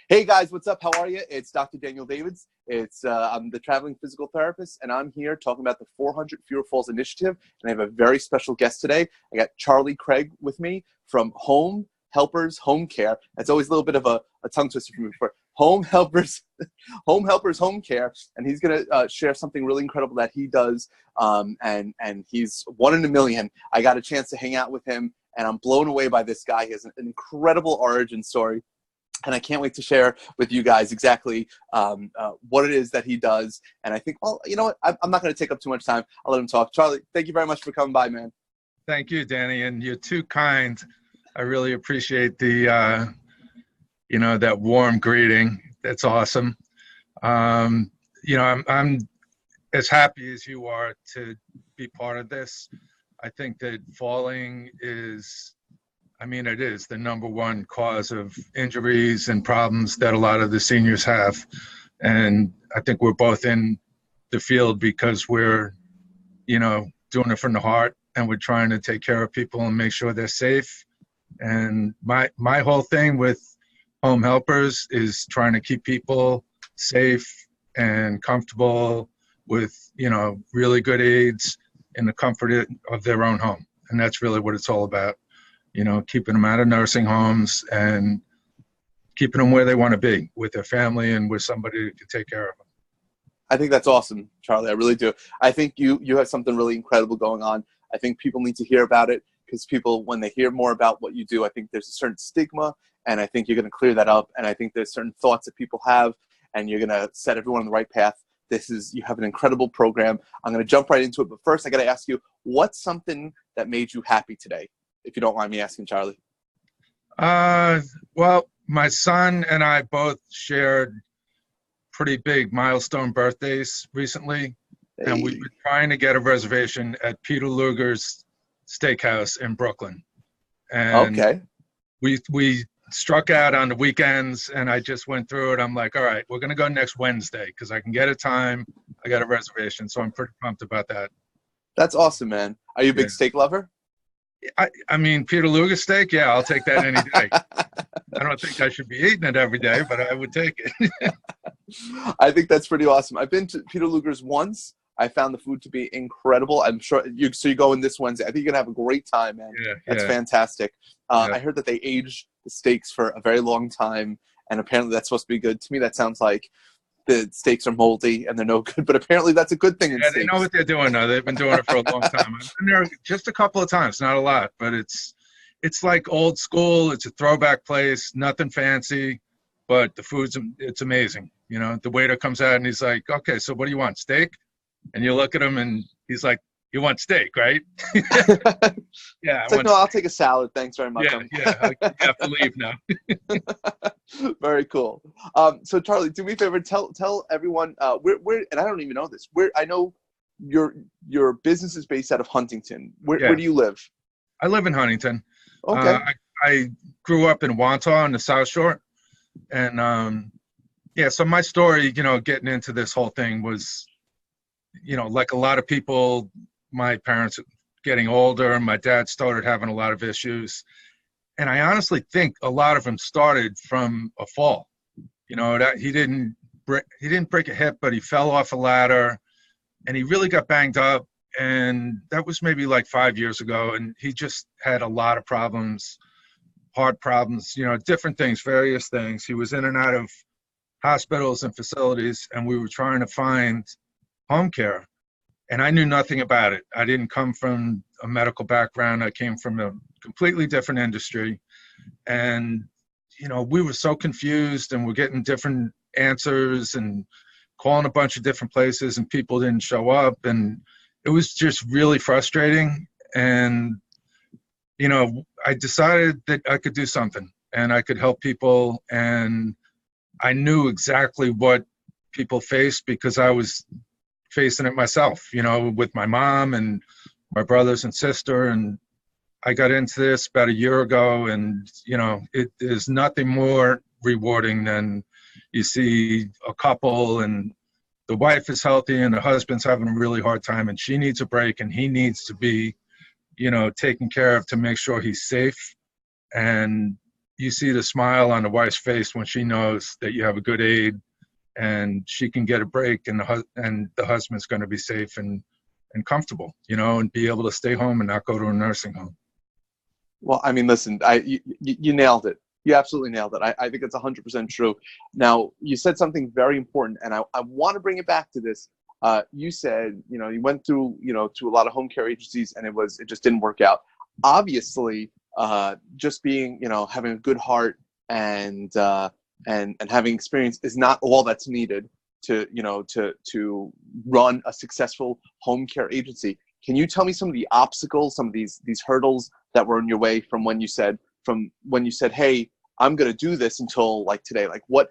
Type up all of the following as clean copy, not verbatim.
Hey guys, what's up? How are you? It's Dr. Daniel Davids. I'm the traveling physical therapist, and I'm here talking about the 400 Fewer Falls Initiative. And I have a very special guest today. I got Charlie Craig with me from Home Helpers Home Care. That's always a little bit of a tongue twister for me. For Home Helpers, Home Helpers Home Care, and he's gonna share something really incredible that he does. And he's one in a million. I got a chance to hang out with him, and I'm blown away by this guy. He has an incredible origin story. And I can't wait to share with you guys exactly what it is that he does. And I think, well, you know what? I'm not going to take up too much time. I'll let him talk. Charlie, thank you very much for coming by, man. Thank you, Danny. And you're too kind. I really appreciate the, that warm greeting. That's awesome. I'm as happy as you are to be part of this. I think that falling is, it is the number one cause of injuries and problems that a lot of the seniors have. And I think we're both in the field because we're, doing it from the heart, and we're trying to take care of people and make sure they're safe. And my whole thing with Home Helpers is trying to keep people safe and comfortable with, really good aids in the comfort of their own home. And that's really what it's all about. Keeping them out of nursing homes and keeping them where they want to be with their family and with somebody who can take care of them. I think that's awesome, Charlie. I really do. I think you have something really incredible going on. I think people need to hear about it because people, when they hear more about what you do, I think there's a certain stigma, and I think you're going to clear that up. And I think there's certain thoughts that people have, and you're going to set everyone on the right path. You have an incredible program. I'm going to jump right into it. But first, I got to ask you, what's something that made you happy today? If you don't mind me asking, Charlie. Well, my son and I both shared pretty big milestone birthdays recently. Hey. And we've been trying to get a reservation at Peter Luger's Steakhouse in Brooklyn. And okay. We struck out on the weekends, and I just went through it. I'm like, all right, we're going to go next Wednesday because I can get a time. I got a reservation, so I'm pretty pumped about that. That's awesome, man. Are you a big steak lover? Peter Luger steak, yeah, I'll take that any day. I don't think I should be eating it every day, but I would take it. I think that's pretty awesome. I've been to Peter Luger's once. I found the food to be incredible. I'm sure you're going this Wednesday. I think you're going to have a great time, man. Yeah, that's fantastic. I heard that they age the steaks for a very long time, and apparently that's supposed to be good. To me, that sounds like the steaks are moldy and they're no good, but apparently that's a good thing. Yeah, they know what they're doing now. They've been doing it for a long time. I've been there just a couple of times, not a lot, but it's like old school. It's a throwback place, nothing fancy, but the it's amazing. The waiter comes out and he's like, okay, so what do you want, steak? And you look at him and he's like, you want steak, right? Yeah. It's like, no, I'll take a salad. Thanks very much. Yeah. You have to leave now. Very cool. So Charlie, do me a favor, tell everyone where, and I don't even know this. I know your business is based out of Huntington. Where do you live? I live in Huntington. Okay. I grew up in Wantagh on the South Shore, and so my story, getting into this whole thing was, like a lot of people, my parents getting older, and my dad started having a lot of issues. And I honestly think a lot of them started from a fall. That he didn't break a hip, but he fell off a ladder and he really got banged up. And that was maybe like 5 years ago. And he just had a lot of problems, heart problems, different things, various things. He was in and out of hospitals and facilities, and we were trying to find home care. And I knew nothing about it. I didn't come from a medical background. I came from a completely different industry. And, we were so confused, and we're getting different answers and calling a bunch of different places, and people didn't show up. And it was just really frustrating. And, I decided that I could do something and I could help people. And I knew exactly what people faced because I was facing it myself, with my mom and my brothers and sister. And I got into this about a year ago, and, it is nothing more rewarding than you see a couple and the wife is healthy and the husband's having a really hard time and she needs a break and he needs to be, taken care of to make sure he's safe. And, you see the smile on the wife's face when she knows that you have a good aide and she can get a break, and the husband's going to be safe and comfortable, and be able to stay home and not go to a nursing home. Well, I mean, listen, you nailed it. You absolutely nailed it. I think it's 100% true. Now, you said something very important, and I want to bring it back to this. You said, you went through, to a lot of home care agencies, and it just didn't work out. Obviously, just being, having a good heart and having experience is not all that's needed to run a successful home care agency. Can you tell me some of the obstacles, some of these hurdles that were in your way from when you said, hey, I'm going to do this until like today? Like what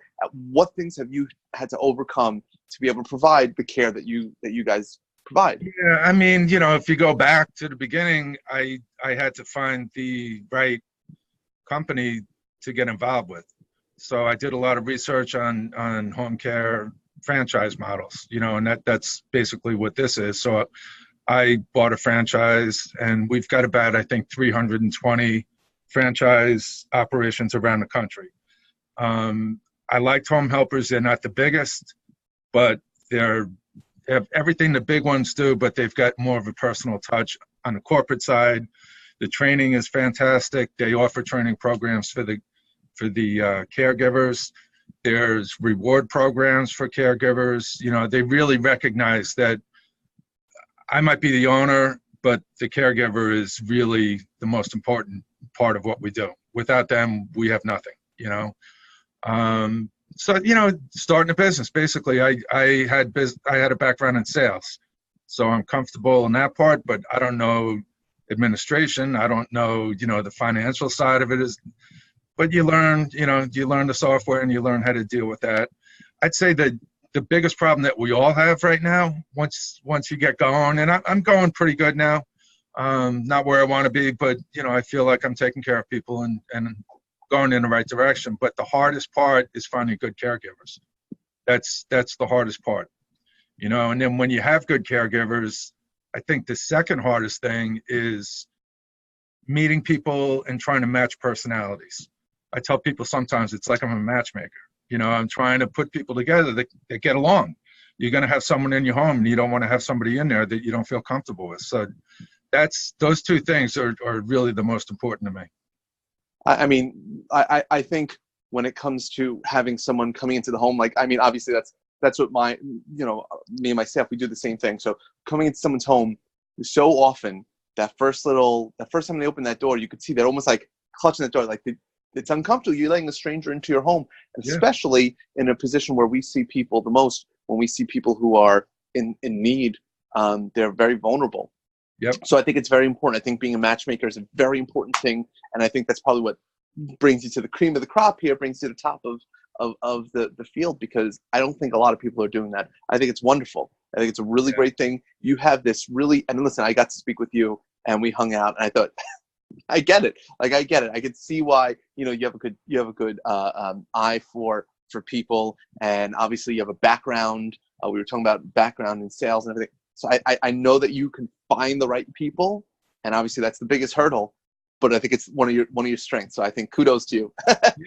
things have you had to overcome to be able to provide the care that you guys provide? Yeah, I mean, if you go back to the beginning, I had to find the right company to get involved with. So I did a lot of research on home care franchise models, and that's basically what this is. So I bought a franchise, and we've got about, I think, 320 franchise operations around the country. I liked Home Helpers. They're not the biggest, but they have everything the big ones do, but they've got more of a personal touch on the corporate side. The training is fantastic. They offer training programs for the caregivers. There's reward programs for caregivers. They really recognize that I might be the owner, but the caregiver is really the most important part of what we do. Without them, we have nothing, So, starting a business, basically, I had a background in sales, so I'm comfortable in that part, but I don't know administration. I don't know, the financial side of it is, but you learn the software and you learn how to deal with that. I'd say that the biggest problem that we all have right now, once you get going, and I'm going pretty good now, not where I want to be, but, I feel like I'm taking care of people and going in the right direction. But the hardest part is finding good caregivers. That's the hardest part, and then when you have good caregivers, I think the second hardest thing is meeting people and trying to match personalities. I tell people sometimes it's like I'm a matchmaker. I'm trying to put people together that get along. You're going to have someone in your home, and you don't want to have somebody in there that you don't feel comfortable with. So those two things are really the most important to me. I mean, I think when it comes to having someone coming into the home, like, I mean, obviously that's what me and my staff, we do the same thing. So coming into someone's home, so often that first time they open that door, you could see they're almost like clutching that door, like it's uncomfortable. You're letting a stranger into your home, and especially in a position where we see people the most, when we see people who are in need, they're very vulnerable. Yep. So I think it's very important. I think being a matchmaker is a very important thing, and I think that's probably what brings you to the cream of the crop here, brings you to the top of the field, because I don't think a lot of people are doing that. I think it's wonderful. I think it's a really great thing. You have this really, and listen, I got to speak with you, and we hung out, and I thought, I get it. Like, I get it. I could see why, you have a good eye for people, and obviously you have a background. We were talking about background in sales and everything. So I know that you can find the right people, and obviously that's the biggest hurdle. But I think it's one of your strengths. So I think kudos to you.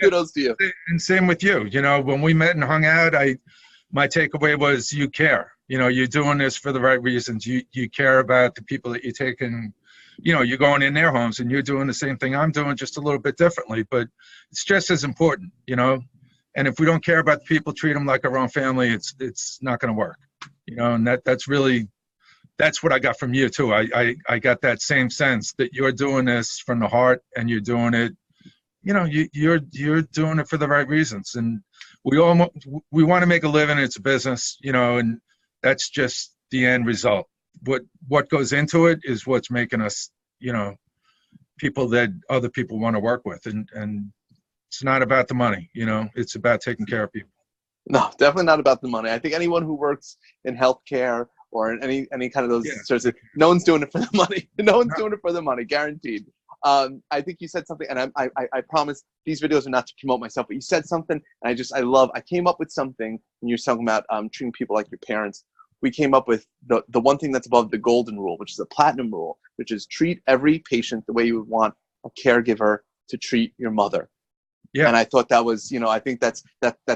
Kudos to you. And same with you. When we met and hung out, my takeaway was you care. You're doing this for the right reasons. You care about the people that you're taking. You're going in their homes, and you're doing the same thing I'm doing, just a little bit differently. But it's just as important. And if we don't care about the people, treat them like our own family, it's not going to work. And that's what I got from you too. I got that same sense that you're doing this from the heart, and you're doing it, you're doing it for the right reasons. And we want to make a living. It's a business, and that's just the end result. What goes into it is what's making us, people that other people want to work with. And it's not about the money, it's about taking care of people. No, definitely not about the money. I think anyone who works in healthcare or in any kind of those sorts of, no one's doing it for the money. No one's doing it for the money, guaranteed. I think you said something, and I promise these videos are not to promote myself, but you said something, and I came up with something when you were talking about treating people like your parents. We came up with the one thing that's above the golden rule, which is a platinum rule, which is treat every patient the way you would want a caregiver to treat your mother. Yeah. And I thought that was, I think that's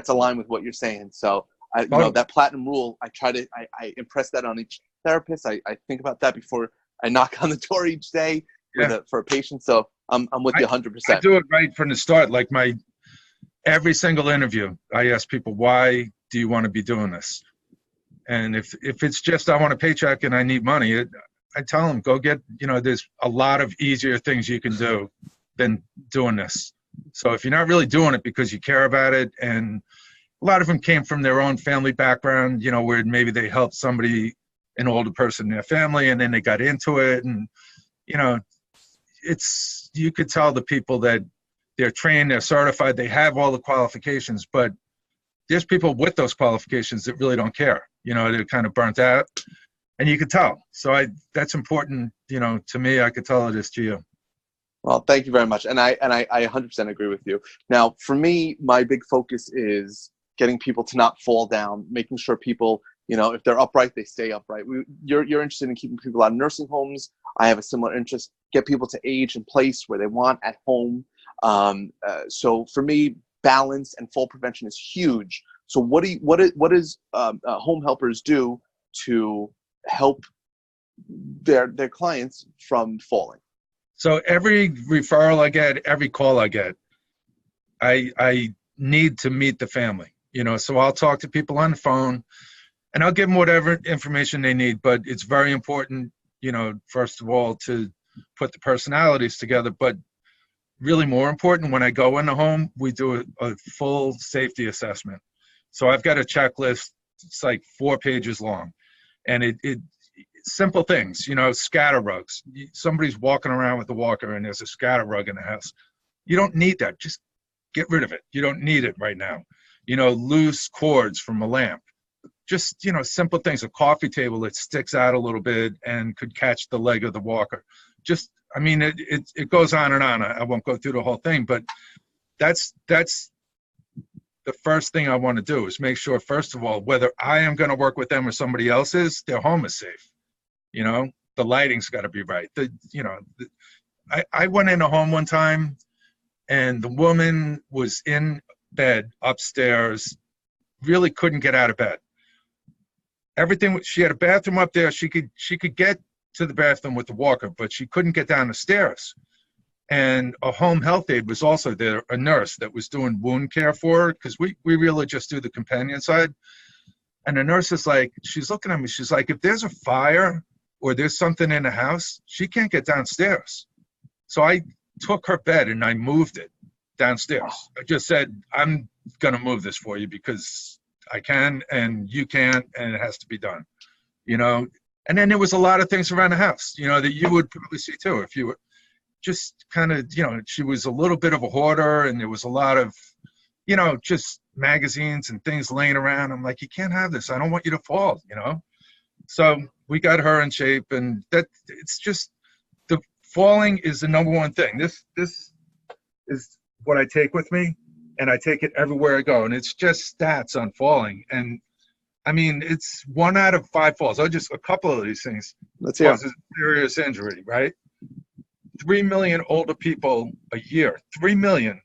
aligned with what you're saying. So that platinum rule, I impress that on each therapist. I think about that before I knock on the door each day for a patient. So I'm with you 100%. I do it right from the start. Like every single interview, I ask people, why do you want to be doing this? And if it's just, I want a paycheck and I need money, I tell them, go get, there's a lot of easier things you can do than doing this. So if you're not really doing it because you care about it, and a lot of them came from their own family background, where maybe they helped somebody, an older person in their family, and then they got into it. And, you could tell the people that they're trained, they're certified, they have all the qualifications, but there's people with those qualifications that really don't care. They're kind of burnt out, and you could tell. So that's important, to me. I could tell it is to you. Well, thank you very much. And I 100% agree with you. Now, for me, my big focus is getting people to not fall down, making sure people, if they're upright, they stay upright. You're interested in keeping people out of nursing homes. I have a similar interest. Get people to age and place where they want at home. So for me, balance and fall prevention is huge. So what does home helpers do to help their clients from falling? So every referral I get, every call I get, I need to meet the family. So I'll talk to people on the phone, and I'll give them whatever information they need. But it's very important, first of all, to put the personalities together. But really more important, when I go in the home, we do a full safety assessment. So I've got a checklist. It's like 4 pages long, and it simple things, scatter rugs. Somebody's walking around with a walker and there's a scatter rug in the house. You don't need that. Just get rid of it. You don't need it right now. Loose cords from a lamp. Just, simple things. A coffee table that sticks out a little bit and could catch the leg of the walker. Just, it goes on and on. I won't go through the whole thing, but that's the first thing I want to do is make sure, first of all, whether I am going to work with them or somebody else is, their home is safe. The lighting's got to be right. I went in a home one time, and the woman was in bed upstairs, really couldn't get out of bed. Everything, she had a bathroom up there. She could get to the bathroom with the walker, but she couldn't get down the stairs. And a home health aide was also there, a nurse that was doing wound care for her, because we really just do the companion side. And the nurse is like, she's looking at me, she's like, if there's a fire or there's something in the house, she can't get downstairs. So I took her bed and I moved it downstairs. I just said, I'm going to move this for you because I can and you can't, and it has to be done, And then there was a lot of things around the house, that you would probably see too if you were just kind of, she was a little bit of a hoarder, and there was a lot of, just magazines and things laying around. I'm like, you can't have this. I don't want you to fall, So we got her in shape, and that it's just, the falling is the number one thing. This is what I take with me, and I take it everywhere I go, and it's just stats on falling. And it's 1 out of 5 falls. Just a couple of these things causes serious injury, right? 3 million older people a year, 3 million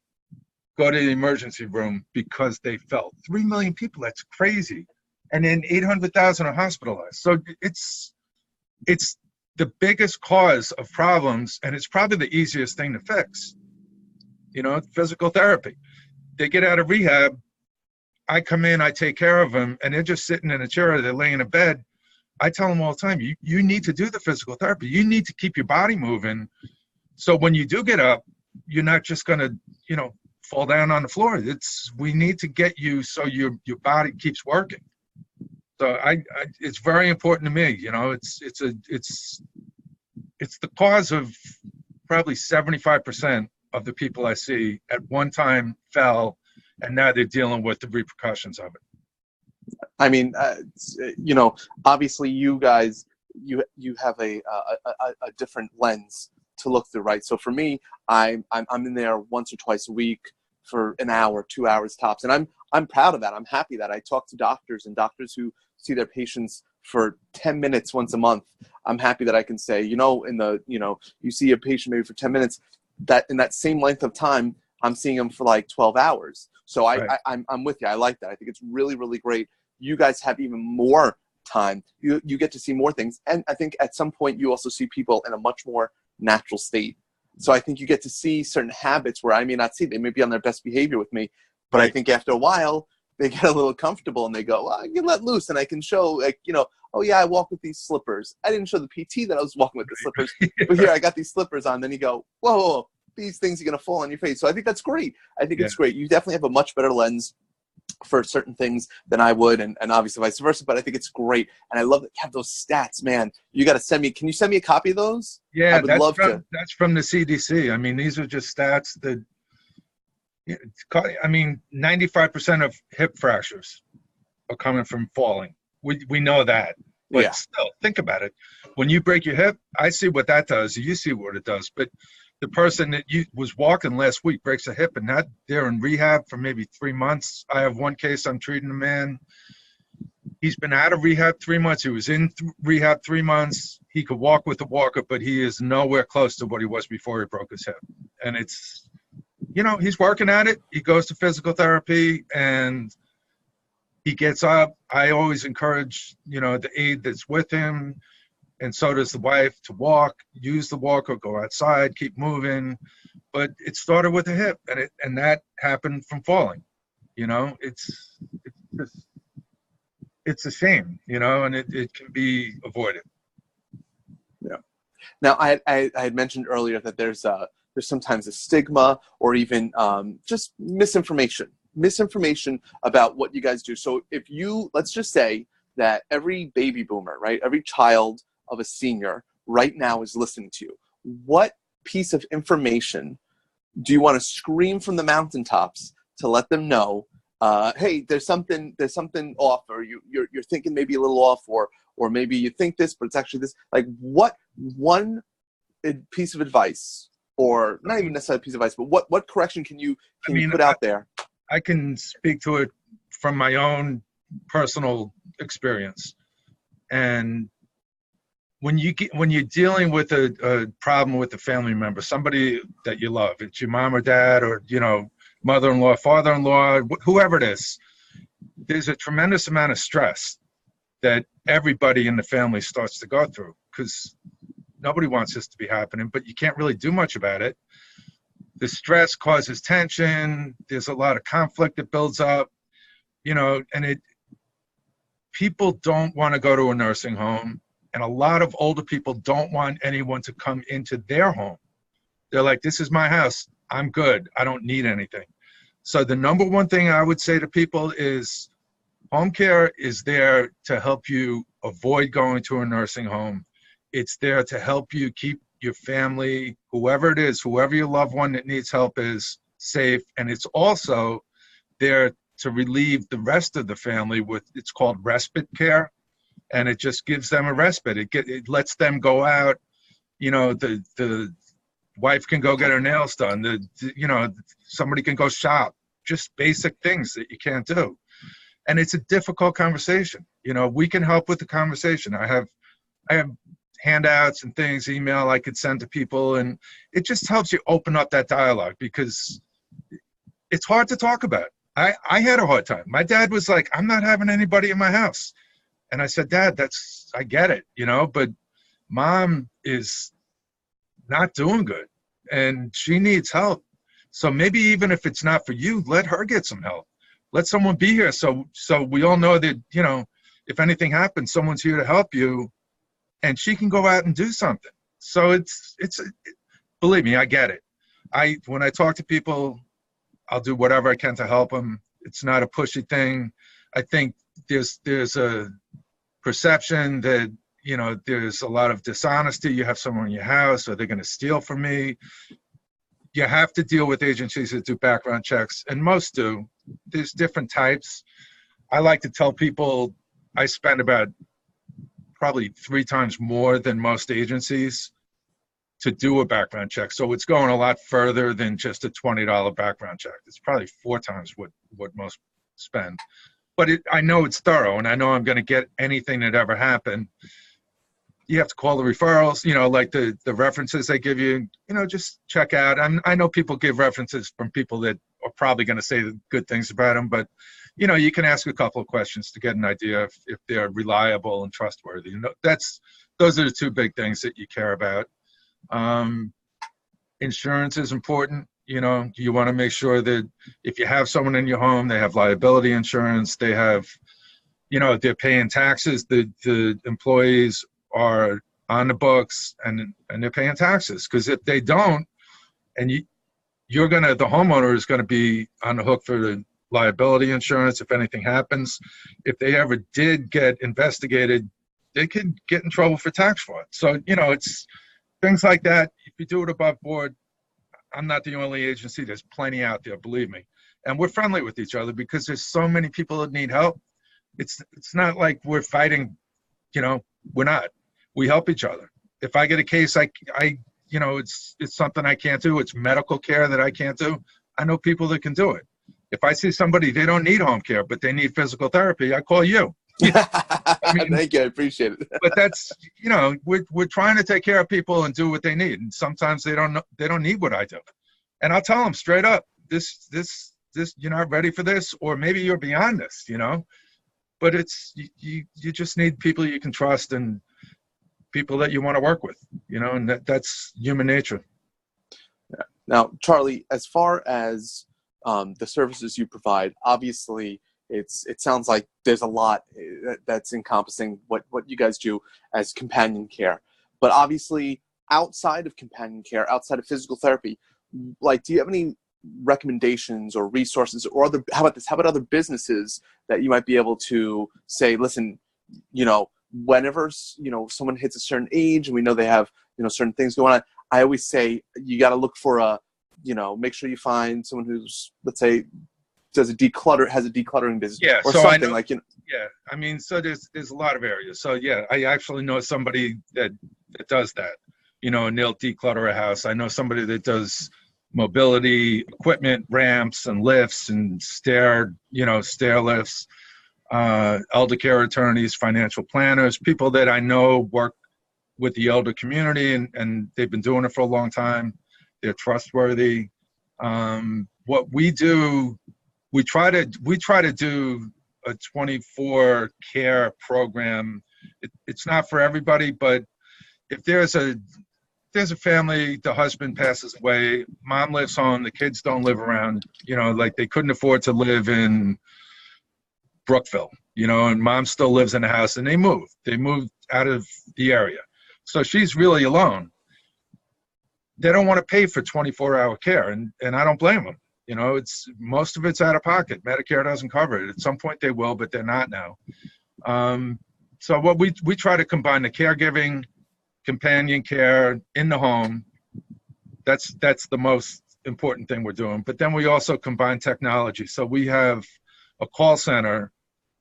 go to the emergency room because they fell. 3 million people, that's crazy. And then 800,000 are hospitalized. So it's the biggest cause of problems, and it's probably the easiest thing to fix. Physical therapy. They get out of rehab, I come in, I take care of them, and they're just sitting in a chair, they're laying in bed. I tell them all the time, you need to do the physical therapy. You need to keep your body moving. So when you do get up, you're not just going to, fall down on the floor. We need to get you so your body keeps working. So it's very important to me. It's the cause of probably 75% of the people I see at one time fell, and now they're dealing with the repercussions of it. Obviously you guys, you have a different lens to look through, right? So for me, I'm in there once or twice a week for an hour, 2 hours tops, and I'm proud of that. I'm happy that I talk to doctors who see their patients for 10 minutes once a month. I'm happy that I can say, you see a patient maybe for 10 minutes, that in that same length of time, I'm seeing them for like 12 hours. So Right. I'm with you. I like that. I think it's really, really great. You guys have even more time. You get to see more things. And I think at some point you also see people in a much more natural state. So I think you get to see certain habits where I may not see. They may be on their best behavior with me. But Right. I think after a while, they get a little comfortable and they go, well, I can let loose and I can show, like, oh yeah, I walk with these slippers. I didn't show the PT that I was walking with the slippers, but here I got these slippers on. Then you go, whoa, whoa, whoa, these things are going to fall on your face. So I think that's great. I think Yeah. it's great. You definitely have a much better lens for certain things than I would, and obviously vice versa, but I think it's great. And I love that you have those stats, man. You got to send me, can you send me a copy of those? Yeah, I would love to. that's from the CDC. I mean, these are just stats that, I mean, 95% of hip fractures are coming from falling. We know that. But Yeah. still, think about it. When you break your hip, I see what that does. You see what it does. But the person that was walking last week breaks a hip, and they're in rehab for maybe 3 months. I have one case I'm treating a man. He's been out of rehab 3 months. He was in rehab 3 months. He could walk with a walker, but he is nowhere close to what he was before he broke his hip. And it's, he's working at it. He goes to physical therapy, and he gets up. I always encourage, the aide that's with him, and so does the wife, to walk, use the walker, go outside, keep moving. But it started with a hip, and that happened from falling. It's a shame, and it can be avoided. Yeah. Now, I had mentioned earlier that there's sometimes a stigma or even just misinformation about what you guys do. So let's just say that every baby boomer, right, every child of a senior right now is listening to you. What piece of information do you want to scream from the mountaintops to let them know, hey, there's something off, or you're thinking maybe a little off, or maybe you think this, but it's actually this. Like, what one piece of advice, or not even necessarily a piece of advice, but what correction can you put out there? I can speak to it from my own personal experience. And when you're dealing with a problem with a family member, somebody that you love, it's your mom or dad, or mother-in-law, father-in-law, whoever it is, there's a tremendous amount of stress that everybody in the family starts to go through, because nobody wants this to be happening, but you can't really do much about it. The stress causes tension. There's a lot of conflict that builds up, and people don't want to go to a nursing home. And a lot of older people don't want anyone to come into their home. They're like, this is my house. I'm good. I don't need anything. So the number one thing I would say to people is, home care is there to help you avoid going to a nursing home. It's there to help you keep your family, whoever it is, whoever your loved one that needs help is, safe. And it's also there to relieve the rest of the family it's called respite care. And it just gives them a respite. It lets them go out. The wife can go get her nails done. Somebody can go shop. Just basic things that you can't do. And it's a difficult conversation. We can help with the conversation. I have handouts and things, email I could send to people, and it just helps you open up that dialogue, because it's hard to talk about. I had a hard time. My dad was like, I'm not having anybody in my house. And I said, Dad, I get it, but Mom is not doing good and she needs help. So maybe even if it's not for you, let her get some help. Let someone be here. So we all know that, if anything happens, someone's here to help you, and she can go out and do something. So believe me, I get it. When I talk to people, I'll do whatever I can to help them. It's not a pushy thing. I think there's a perception that, there's a lot of dishonesty. You have someone in your house, or they're going to steal from me. You have to deal with agencies that do background checks, and most do. There's different types. I like to tell people I spend about probably 3 times more than most agencies to do a background check. So it's going a lot further than just a $20 background check. It's probably 4 times what most spend. But I know it's thorough, and I know I'm going to get anything that ever happened. you have to call the referrals, like the references they give you, just check out. I know people give references from people that are probably going to say good things about them, but, you can ask a couple of questions to get an idea if they're reliable and trustworthy. Those are the two big things that you care about. Insurance is important. You want to make sure that if you have someone in your home, they have liability insurance, they have, they're paying taxes, the employees are on the books and they're paying taxes. Because if they don't, and the homeowner is going to be on the hook for the liability insurance if anything happens. If they ever did get investigated, they could get in trouble for tax fraud. So, it's things like that. If you do it above board, I'm not the only agency. There's plenty out there, believe me. And we're friendly with each other because there's so many people that need help. It's not like we're fighting, we're not. We help each other. If I get a case, it's something I can't do. It's medical care that I can't do. I know people that can do it. If I see somebody, they don't need home care, but they need physical therapy, I call you. Thank you. I appreciate it. But that's, we're trying to take care of people and do what they need. And sometimes they don't need what I do. And I'll tell them straight up, this, you're not ready for this, or maybe you're beyond this, but it's, you just need people you can trust and people that you want to work with, and that's human nature. Yeah. Now, Charlie, as far as the services you provide, obviously it sounds like there's a lot that's encompassing what you guys do as companion care. But obviously, outside of companion care, outside of physical therapy, do you have any recommendations or resources, or how about other businesses that you might be able to say, listen, whenever someone hits a certain age and we know they have certain things going on, I always say you got to look for make sure you find someone who's, let's say, has a decluttering business, or so something Yeah, so there's a lot of areas. So yeah, I actually know somebody that does that, and they'll declutter a house. I know somebody that does mobility equipment, ramps and lifts and stair lifts, elder care attorneys, financial planners, people that I know work with the elder community and they've been doing it for a long time. They're trustworthy. What we do, we try to do a 24 care program. It's not for everybody, but if there's a family, the husband passes away, mom lives home, the kids don't live around, they couldn't afford to live in Brookville, and mom still lives in the house, and they moved out of the area. So she's really alone. They don't want to pay for 24-hour care, and I don't blame them. Most of it's out of pocket. Medicare doesn't cover it. At some point they will, but they're not now. So what we try to combine the caregiving, companion care in the home. That's the most important thing we're doing. But then we also combine technology. So we have a call center.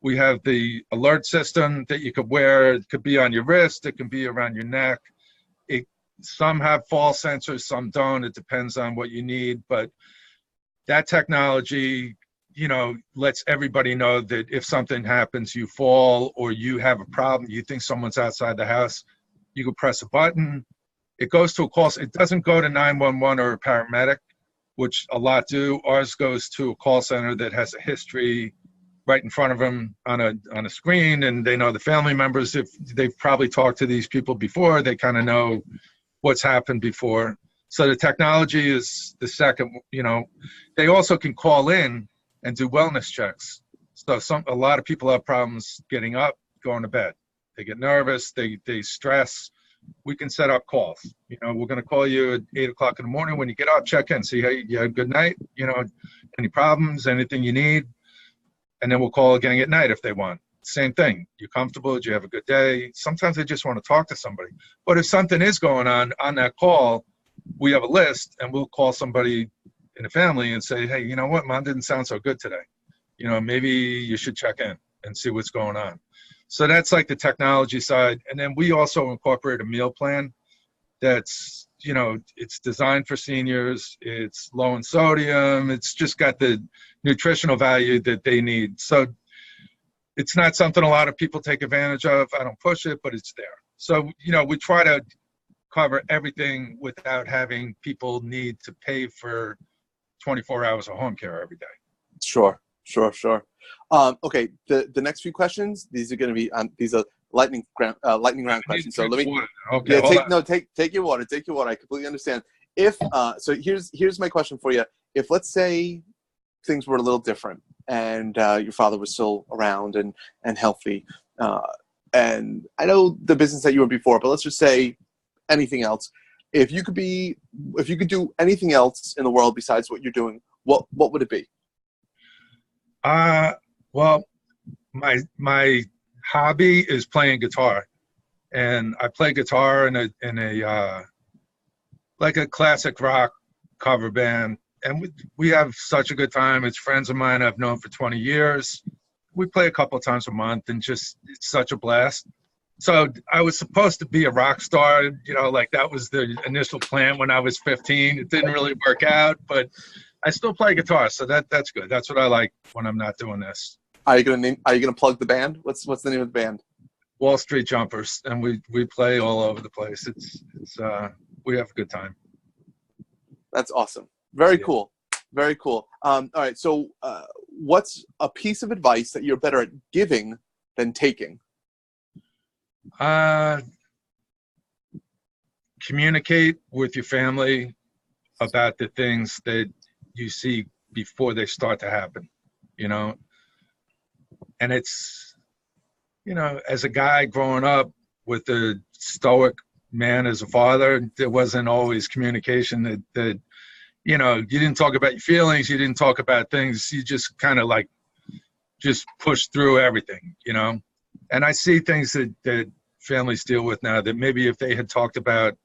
We have the alert system that you could wear. It could be on your wrist. It can be around your neck. Some have fall sensors, some don't. It depends on what you need. But that technology, lets everybody know that if something happens, you fall or you have a problem, you think someone's outside the house, you can press a button. It goes to a call. It doesn't go to 911 or a paramedic, which a lot do. Ours goes to a call center that has a history right in front of them on a screen, and they know the family members. If they've probably talked to these people before, they kind of know what's happened before. So the technology is the second. They also can call in and do wellness checks. So a lot of people have problems getting up, going to bed. They get nervous, they stress. We can set up calls. We're going to call you at 8 o'clock in the morning when you get up, check in, see how you had a good night, any problems, anything you need. And then we'll call again at night if they want. Same thing. You comfortable? Did you have a good day? Sometimes they just want to talk to somebody. But if something is going on that call, we have a list and we'll call somebody in the family and say, hey, you know what? Mom didn't sound so good today. Maybe you should check in and see what's going on. So that's like the technology side. And then we also incorporate a meal plan that's, it's designed for seniors. It's low in sodium. It's just got the nutritional value that they need. So it's not something a lot of people take advantage of. I don't push it, but it's there. So, you know, we try to cover everything without having people need to pay for 24 hours of home care every day. Sure. Okay, the next few questions, these are going to be these are lightning round questions. So let me okay. Yeah, take your water. Take your water. I completely understand. If so, here's my question for you. If, let's say, things were a little different, and your father was still around and healthy, and I know the business that you were before, but let's just say anything else. If you could do anything else in the world besides what you're doing, what would it be? Well, my hobby is playing guitar, and I play guitar in a like a classic rock cover band, and we have such a good time. It's friends of mine I've known for 20 years. We play a couple of times a month, and just it's such a blast. So I was supposed to be a rock star, you know, like that was the initial plan when I was 15. It didn't really work out, but I still play guitar, so that's good. That's what I like when I'm not doing this. Are you gonna plug the band? What's the name of the band? Wall Street Jumpers, and we play all over the place. It's we have a good time. That's awesome. Very cool. Very cool. All right. So, what's a piece of advice that you're better at giving than taking? Communicate with your family about the things that you see before they start to happen, you know. And it's, you know, as a guy growing up with a stoic man as a father, there wasn't always communication that you know, you didn't talk about your feelings, you didn't talk about things, you just kind of like just push through everything, you know. And I see things that families deal with now that maybe if they had talked about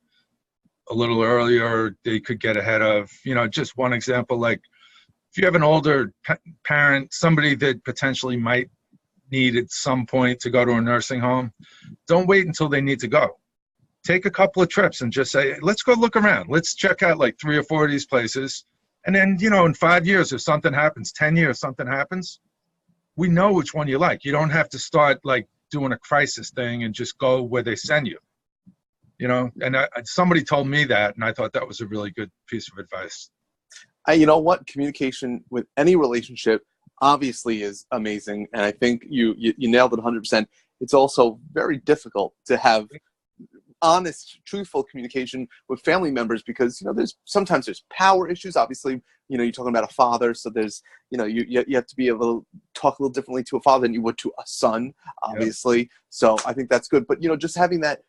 a little earlier, they could get ahead of. You know, just one example, like if you have an older parent, somebody that potentially might need at some point to go to a nursing home, don't wait until they need to go. Take a couple of trips and just say, let's go look around. Let's check out like 3 or 4 of these places. And then, you know, in 5 years, if something happens, 10 years, something happens, we know which one you like. You don't have to start like doing a crisis thing and just go where they send you, you know. And somebody told me that, and I thought that was a really good piece of advice. You know what? Communication with any relationship obviously is amazing, and I think you nailed it 100%. It's also very difficult to have honest, truthful communication with family members because, you know, sometimes there's power issues. Obviously, you know, you're talking about a father, so there's, you know, you have to be able to talk a little differently to a father than you would to a son, obviously. Yep. So I think that's good. But, you know, just having that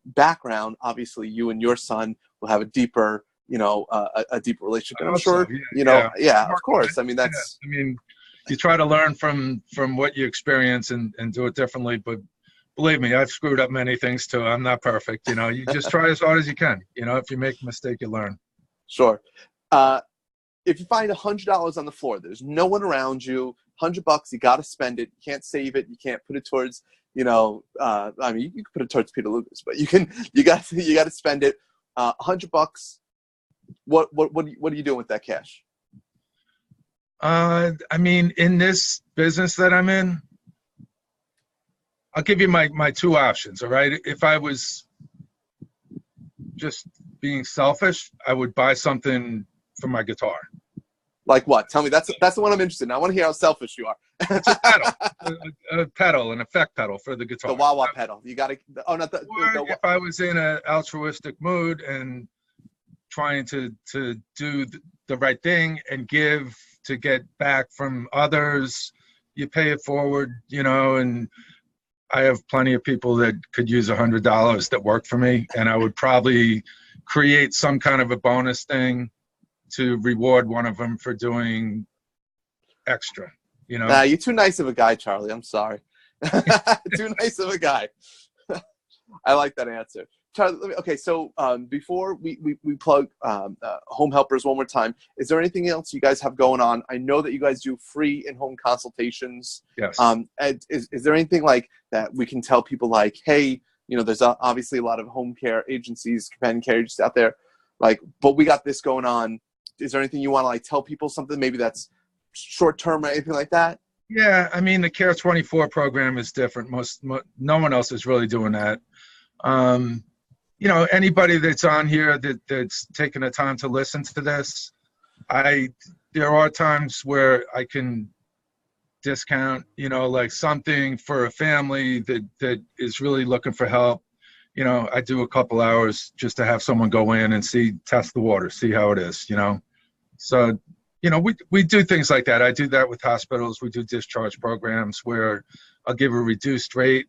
background, obviously, you and your son will have a deeper, you know, a deeper relationship. And I'm sure, you know, of course. I mean, that's. I mean, you try to learn from what you experience and do it differently, but believe me, I've screwed up many things too. I'm not perfect. You know, you just try as hard as you can. You know, if you make a mistake, you learn. Sure. If you find $100 on the floor, there's no one around you, $100, you got to spend it. You can't save it. You can't put it towards, you know, I mean, you can put it towards Peter Lucas, but you got to spend it. $100. What are you doing with that cash? I mean, in this business that I'm in, I'll give you my 2 options, all right? If I was just being selfish, I would buy something for my guitar. Like what? Tell me. That's the one I'm interested in. I want to hear how selfish you are. It's a pedal, a pedal, an effect pedal for the guitar. The wah-wah pedal. You got to. Oh, not the. Or if I was in an altruistic mood and trying to do the right thing and give to get back from others, you pay it forward, you know, and I have plenty of people that could use $100 that work for me, and I would probably create some kind of a bonus thing to reward one of them for doing extra, you know? Nah, you're too nice of a guy, Charlie. I'm sorry. Too nice of a guy. I like that answer. Charlie, okay, so before we plug Home Helpers one more time, is there anything else you guys have going on? I know that you guys do free in-home consultations. Yes. Is there anything like that we can tell people, like, hey, you know, there's obviously a lot of home care agencies, companion care agencies out there, like, but we got this going on. Is there anything you want to like tell people, something maybe that's short-term or anything like that? Yeah, I mean, the Care 24 program is different. No one else is really doing that. You know, anybody that's on here that's taking the time to listen to this, there are times where I can discount, you know, like something for a family that is really looking for help. You know, I do a couple hours just to have someone go in and test the water, see how it is, you know. So, you know, we do things like that. I do that with hospitals. We do discharge programs where I'll give a reduced rate.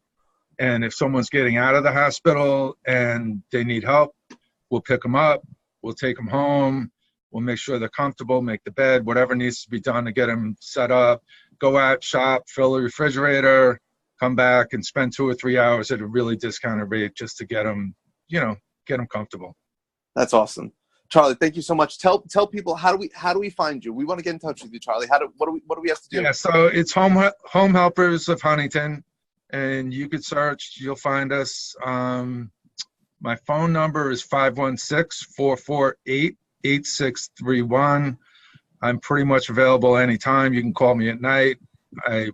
And if someone's getting out of the hospital and they need help, we'll pick them up. We'll take them home. We'll make sure they're comfortable, make the bed, whatever needs to be done to get them set up, go out, shop, fill the refrigerator, come back and spend 2 or 3 hours at a really discounted rate just to get them, you know, get them comfortable. That's awesome. Charlie, thank you so much. Tell people, how do we find you? We want to get in touch with you, Charlie. What do we have to do? Yeah, so it's Home Helpers of Huntington, and you could search, you'll find us. My phone number is 516-448-8631. I'm pretty much available anytime. You can call me at night. I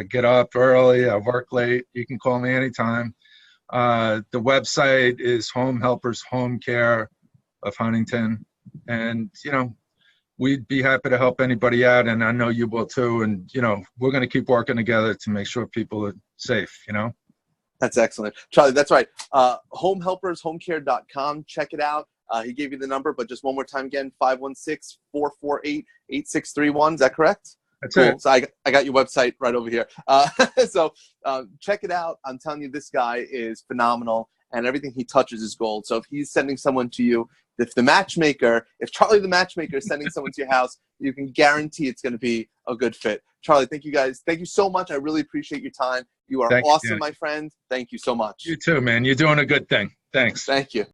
get up early, I work late. You can call me anytime. The website is Home Helpers Home Care of Huntington. And, you know, we'd be happy to help anybody out, and I know you will too. And, you know, we're going to keep working together to make sure people are safe, you know? That's excellent. Charlie, that's right. homehelpershomecare.com. Check it out. He gave you the number, but just one more time again, 516-448-8631. Is that correct? That's cool. it. So I got your website right over here. So check it out. I'm telling you, this guy is phenomenal, and everything he touches is gold. So if he's sending someone to you, if Charlie the matchmaker is sending someone to your house, you can guarantee it's going to be a good fit. Charlie, thank you guys. Thank you so much. I really appreciate your time. You are awesome, my friend. Thank you so much. You too, man. You're doing a good thing. Thanks. Thank you.